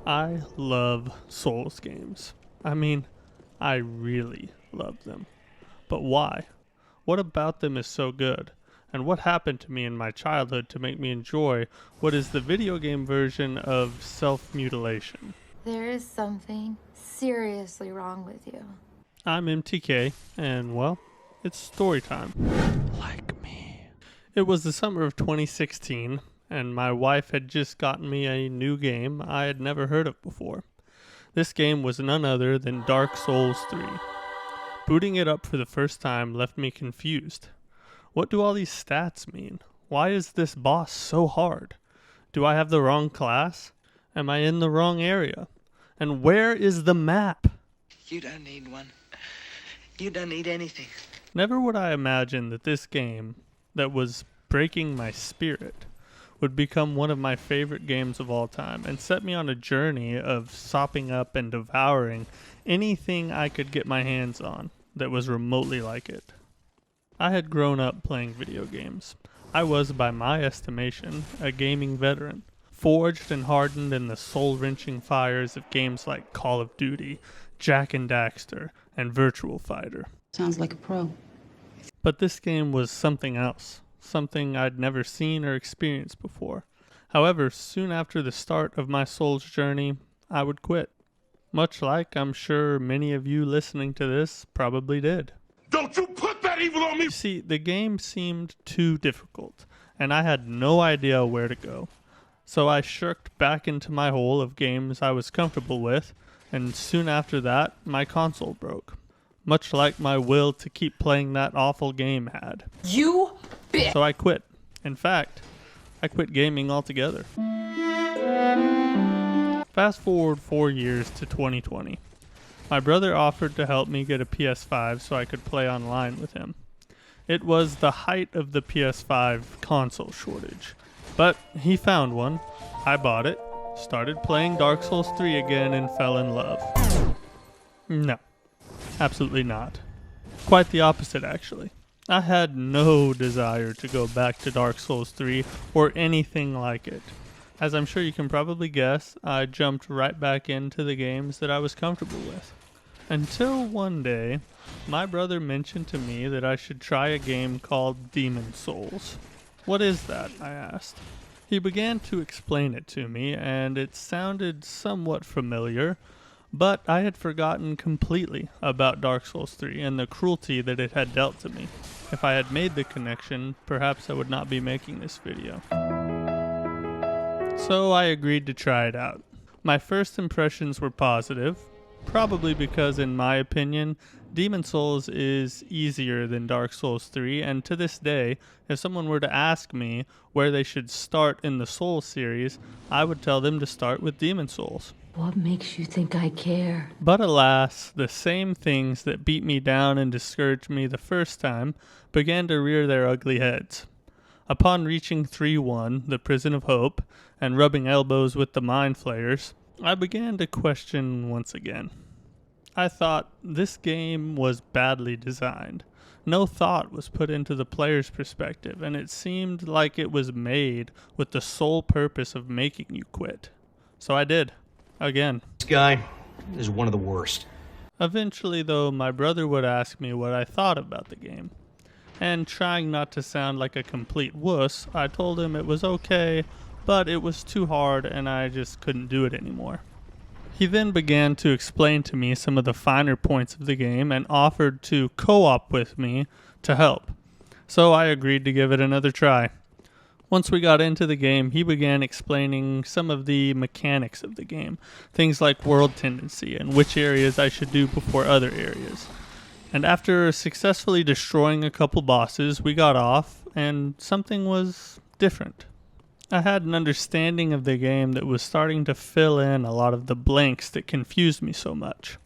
I love Souls games. I mean, I really love them. But why? What about them is so good? And what happened to me in my childhood to make me enjoy what is the video game version of self-mutilation? There is something seriously wrong with you. I'm MTK, and well, it's story time. Like me. It was the summer of 2016, and my wife had just gotten me a new game I had never heard of before. This game was none other than Dark Souls 3. Booting it up for the first time left me confused. What do all these stats mean? Why is this boss so hard? Do I have the wrong class? Am I in the wrong area? And where is the map? You don't need one. You don't need anything. Never would I imagine that this game, that was breaking my spirit, would become one of my favorite games of all time and set me on a journey of sopping up and devouring anything I could get my hands on that was remotely like it. I had grown up playing video games. I was, by my estimation, a gaming veteran, forged and hardened in the soul-wrenching fires of games like Call of Duty, Jak and Daxter, and Virtual Fighter. Sounds like a pro. But this game was something else, something I'd never seen or experienced before. However, soon after the start of my soul's journey, I would quit. Much like I'm sure many of you listening to this probably did. Don't you put that evil on me! You see, the game seemed too difficult, and I had no idea where to go. So I shirked back into my hole of games I was comfortable with, and soon after that, my console broke. Much like my will to keep playing that awful game had. You bitch! So I quit. In fact, I quit gaming altogether. Fast forward 4 years to 2020. My brother offered to help me get a PS5 so I could play online with him. It was the height of the PS5 console shortage, but he found one. I bought it, started playing Dark Souls 3 again, and fell in love. No, absolutely not. Quite the opposite, actually. I had no desire to go back to Dark Souls 3 or anything like it. As I'm sure you can probably guess, I jumped right back into the games that I was comfortable with. Until one day, my brother mentioned to me that I should try a game called Demon Souls. What is that? I asked. He began to explain it to me, and it sounded somewhat familiar, but I had forgotten completely about Dark Souls 3 and the cruelty that it had dealt to me. If I had made the connection, perhaps I would not be making this video. So I agreed to try it out. My first impressions were positive, probably because, in my opinion, Demon Souls is easier than Dark Souls 3, and to this day, if someone were to ask me where they should start in the Souls series, I would tell them to start with Demon Souls. What makes you think I care? But alas, the same things that beat me down and discouraged me the first time began to rear their ugly heads. Upon reaching 3-1, the Prison of Hope, and rubbing elbows with the Mind Flayers, I began to question once again. I thought this game was badly designed. No thought was put into the player's perspective, and it seemed like it was made with the sole purpose of making you quit. So I did. Again. This guy is one of the worst. Eventually, though, my brother would ask me what I thought about the game. And trying not to sound like a complete wuss, I told him it was okay, but it was too hard and I just couldn't do it anymore. He then began to explain to me some of the finer points of the game and offered to co-op with me to help. So I agreed to give it another try. Once we got into the game, he began explaining some of the mechanics of the game, things like world tendency and which areas I should do before other areas. And after successfully destroying a couple bosses, we got off, and something was different. I had an understanding of the game that was starting to fill in a lot of the blanks that confused me so much.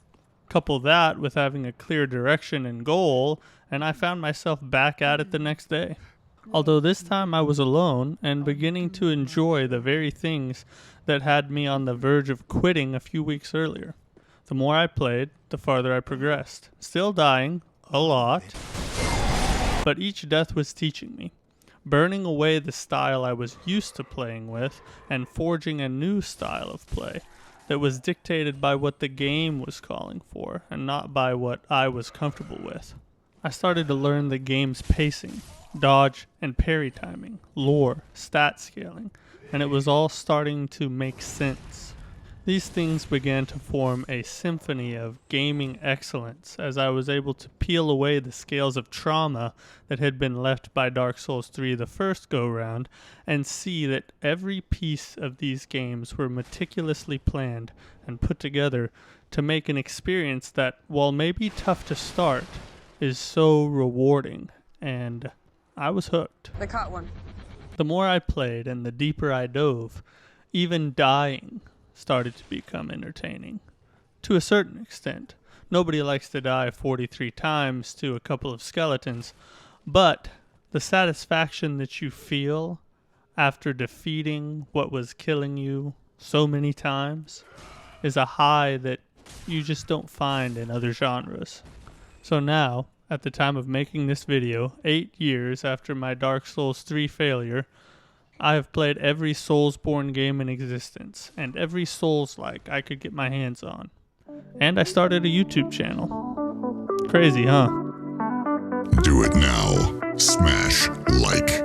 Couple that with having a clear direction and goal, and I found myself back at it the next day. Although this time I was alone and beginning to enjoy the very things that had me on the verge of quitting a few weeks earlier. The more I played, the farther I progressed. Still dying, a lot, but each death was teaching me. Burning away the style I was used to playing with and forging a new style of play. that was dictated by what the game was calling for and not by what I was comfortable with. I started to learn the game's pacing, dodge and parry timing, lore, stat scaling, and it was all starting to make sense. These things began to form a symphony of gaming excellence as I was able to peel away the scales of trauma that had been left by Dark Souls 3 the first go-round and see that every piece of these games were meticulously planned and put together to make an experience that, while maybe tough to start, is so rewarding, and I was hooked. They caught one. The more I played and the deeper I dove, even dying started to become entertaining. To a certain extent. Nobody likes to die 43 times to a couple of skeletons, but the satisfaction that you feel after defeating what was killing you so many times is a high that you just don't find in other genres. So now, at the time of making this video, 8 years after my Dark Souls 3 failure, I have played every Soulsborne game in existence, and every Souls-like I could get my hands on. And I started a YouTube channel. Crazy, huh? Do it now. Smash like.